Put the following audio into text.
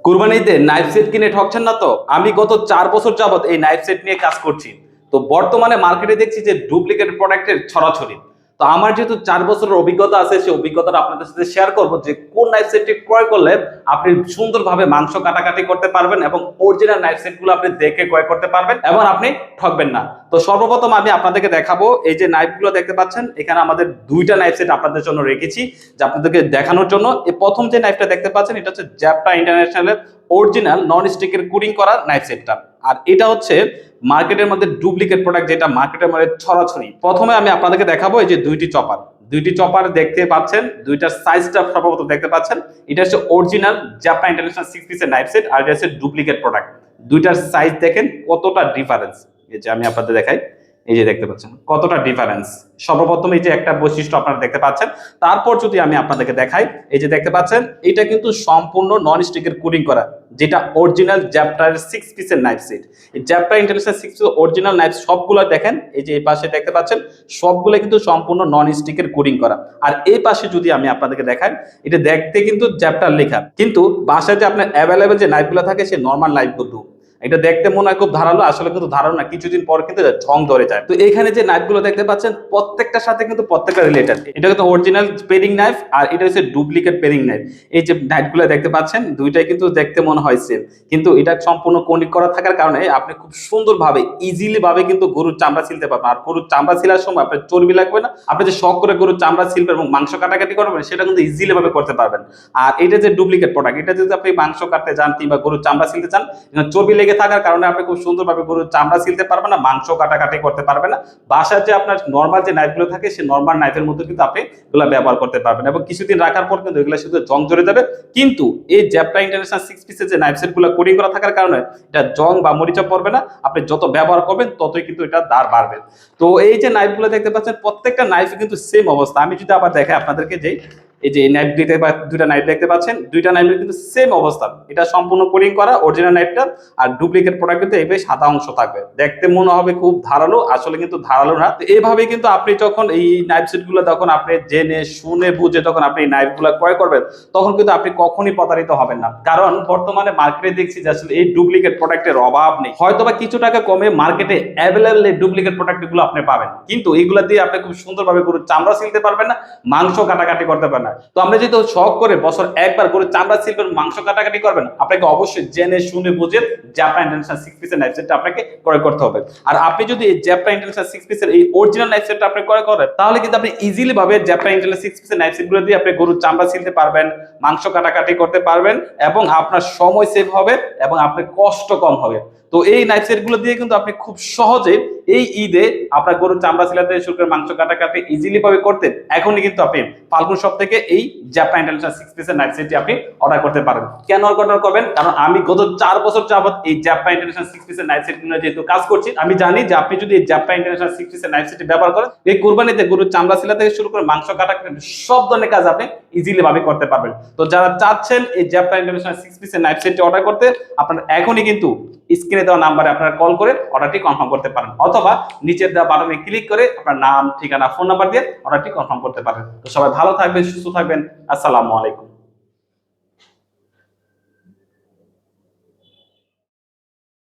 কুরবানিতে knife set কিনে ঠকছেন না তো? আমি গত 4 বছর যাবত এই নাইফ সেট নিয়ে কাজ করছি। তো বর্তমানে মার্কেটে দেখছি যে ডুপ্লিকেট প্রোডাক্টের ছড়াছড়ি। তো আমার যেহেতু 4 বছরের অভিজ্ঞতা আছে, সেই অভিজ্ঞতাটা আপনাদের সাথে শেয়ার করবো যে কোন নাইফ সেটটি ক্রয় করলে আপনি সুন্দরভাবে মাংস কাটাকাটি করতে পারবেন এবং অরিজিনাল নাইফ সেট গুলো আপনি দেখে ক্রয় করতে পারবেন এবং আপনি ঠকবেন না। তো সর্বপ্রথম আমি আপনাদেরকে দেখাবো, এই যে নাইফ গুলো দেখতে পাচ্ছেন, এখানে আমাদের দুইটা নাইফ সেট আপনাদের জন্য রেখেছি যে আপনাদেরকে দেখানোর জন্য। এই প্রথম যে নাইফটা দেখতে পাচ্ছেন, এটা হচ্ছে জ্যাপটা ইন্টারন্যাশনালের অরিজিনাল নন স্টিকের কুডিং করা নাইফ সেটটা। আর এটা হচ্ছে মার্কেটের মধ্যে ডুপ্লিকেট প্রোডাক্ট যেটা মার্কেটের মধ্যে ছড়াছড়ি। প্রথমে আমি আপনাদেরকে দেখাবো এই যে দুইটি চপার দেখতে পাচ্ছেন, দুইটার সাইজটা সম্ভবত দেখতে পাচ্ছেন। এটা হচ্ছে অরিজিনাল জাপান ইন্টারন্যাশনাল 6 পিসের নাইফ সেট, আর এটা হচ্ছে ডুপ্লিকেট প্রোডাক্ট। দুইটার সাইজ দেখেন কতটা ডিফারেন্স। এই যে আমি আপনাদের দেখাই, এই যে দেখতে পাচ্ছেন কতটা ডিফারেন্স। সর্বপ্রথম এই যে একটা বৈশিষ্ট্য আপনারা দেখতে পাচ্ছেন, তারপর যদি আমি আপনাদেরকে দেখাই, এই যে দেখতে পাচ্ছেন এটা কিন্তু সম্পূর্ণ নন স্টিকের কুডিং করা, যেটা অরিজিনাল জ্যাপটার 6 পিসের নাইফ সেট। এই জ্যাপটা ইন্টারন্যাশনাল 6 পিসের অরিজিনাল নাইফ সবগুলো দেখেন, এই যে এই পাশে দেখতে পাচ্ছেন সবগুলো কিন্তু সম্পূর্ণ নন স্টিকের কুডিং করা। আর এই পাশে যদি আমি আপনাদেরকে দেখাই, এটা দেখতে কিন্তু জ্যাপটার লেখা, কিন্তু বাসায় যে আপনার অ্যাভেলেবেল যে নাইফগুলো থাকে সে নর্মাল নাইফগুলো। এটা দেখতে মনে হয় খুব ধারালো, আসলে কিন্তু ধারালো না, কিছুদিন পর কিন্তু ঝং ধরে যায়। তো এখানে যে নাইফ গুলো দেখতে পাচ্ছেন প্রত্যেকটার সাথে কিন্তু প্রত্যেকটা রিলেটেড। এটা কিন্তু অরিজিনাল পেরিং নাইফ আর এটা হচ্ছে ডুপ্লিকেট পেরিং নাইফ। এই যে নাইফ গুলো দেখতে পাচ্ছেন দুইটাই কিন্তু দেখতে মনে হয় সেম, কিন্তু এটা সম্পূর্ণ কনিক করা থাকার কারণে আপনি খুব সুন্দরভাবে ইজিলি ভাবে কিন্তু গরুর চামড়া ছিলতে পারবেন। আর গরুর চামড়া ছিলার সময় আপনার চর্বি লাগবে না, আপনি যে শখ করে গরুর চামড়া ছিলবেন এবং মাংস কাটাকাটি করবেন সেটা কিন্তু ইজিলি ভাবে করতে পারবেন। আর এটা যে ডুপ্লিকেট প্রোডাক্ট, এটা যদি আপনি মাংস কাটতে যান কিংবা গরুর চামড়া ছিলতে চান, চর্বি লেগে থাকার কারণে আপনি খুব সুন্দরভাবে গরুর চামড়া ছিলতে পারবেন না, মাংস কাটাকাটি করতে পারবেন না। বাসার যে আপনার নর্মাল যে নাইফগুলো থাকে সেই নর্মাল নাইফের মতো কিন্তু আপনি এগুলো ব্যবহার করতে পারবেন এবং কিছুদিন রাখার পর কিন্তু এগুলো শুধু জং ধরে যাবে। কিন্তু এই জ্যাপটা ইন্টারন্যাশনাল 6 পিসের যে নাইফ সেটগুলো কোডিং করা থাকার কারণে এটা জং বা মরিচা পড়বে না। আপনি যত ব্যবহার করবেন ততই কিন্তু এটা দার বাড়বে। তো এই যে নাইফগুলো দেখতে পাচ্ছেন প্রত্যেকটা নাইফ কিন্তু সেম অবস্থা। আমি যদি আবার দেখাই আপনাদেরকে, যে এই যে নাইফ দুইটা নাইফ দেখতে পাচ্ছেন, দুইটা নাইফের কিন্তু সেম অবস্থা। এটা সম্পূর্ণ কোডিং করা অরিজিনাল নাইফটা, আর ডুপ্লিকেট প্রোডাক্ট কিন্তু এইভাবে সাদা অংশ থাকবে। দেখতে মনে হবে খুব ধারালো, আসলে কিন্তু ধারালো না। তো এইভাবে কিন্তু আপনি যখন এই নাইফ সেট গুলো যখন আপনি জেনে শুনে বুঝে যখন আপনি নাইফ গুলো ক্রয় করবেন, তখন কিন্তু আপনি কখনই প্রতারিত হবেন না। কারণ বর্তমানে মার্কেটে দেখছি যে আসলে এই ডুপ্লিকেট প্রোডাক্টের অভাব নেই। হয়তোবা কিছু টাকা কমে মার্কেটে অ্যাভেলেবল এই ডুপ্লিকেট প্রোডাক্ট গুলো আপনি পাবেন, কিন্তু এইগুলা দিয়ে আপনি খুব সুন্দরভাবে গরুর চামড়া ছিলতে পারবেন না, মাংস কাটাকাটি করতে পারবেন না। তো আমরা যেহেতু শখ করে বছর একবার গরুর চামড়া ছিলবেন, মাংস কাটাকাটি করবেন, আপনাকে অবশ্যই জেনে শুনে বুঝে জাপান ইন্টারন্যাশনাল 6 পিসের নাইফ সেটটা আপনাকে ক্রয় করতে হবে। আর আপনি যদি এই জাপান ইন্টারন্যাশনাল 6 পিসের এই অরিজিনাল নাইফ সেটটা আপনি ক্রয় করেন, তাহলে কিন্তু আপনি ইজিলি ভাবে জাপান ইন্টারন্যাশনাল 6 পিসের নাইফ সেটগুলো দিয়ে আপনি গরুর চামড়া ছিলতে পারবেন, মাংস কাটাকাটি করতে পারবেন এবং আপনার সময় সেভ হবে এবং আপনার কষ্ট কম হবে। তো এই নাইফ সেটগুলো দিয়ে কিন্তু আপনি খুব সহজে এই ঈদে আপনার গরুর চামড়া ছিলাতে শুরু করে মাংস কাটাকাটি ইজিলি ভাবে করতে এখনই কিন্তু আপনি ফাল্গুন শপ থেকে এই জাপান ইন্টারন্যাশনাল 6 পিসের নাইফ সেটটি আপনি অর্ডার করতে পারেন। কেন অর্ডার করবেন? কারণ আমি গত 4 বছর যাবত এই জাপান ইন্টারন্যাশনাল 6 পিসের নাইফ সেট নিয়ে যেহেতু কাজ করছি, আমি জানি যে আপনি যদি এই জাপান ইন্টারন্যাশনাল 6 পিসের নাইফ সেটটি ব্যবহার করেন, এই কুরবানিতে গরুর চামড়া ছিলা থেকে শুরু করে মাংস কাটাকাটি সব ধরনের কাজ আপনি ইজিলি ভাবে করতে পারবেন। তো যারা চাচ্ছেন এই জাপান ইন্টারন্যাশনাল 6 পিসের নাইফ সেটটি অর্ডার করতে, আপনারা এখনই কিন্তু স্ক্রিনে দেওয়া নাম্বারে আপনারা কল করে অর্ডারটি কনফার্ম করতে পারেন, অথবা নিচের দেওয়া বাটনে ক্লিক করে আপনার নাম, ঠিকানা, ফোন নাম্বার দিয়ে অর্ডারটি কনফার্ম করতে পারেন। তো সবাই ভালো থাকবেন, সুস্থ থাকবেন। আসসালামু আলাইকুম।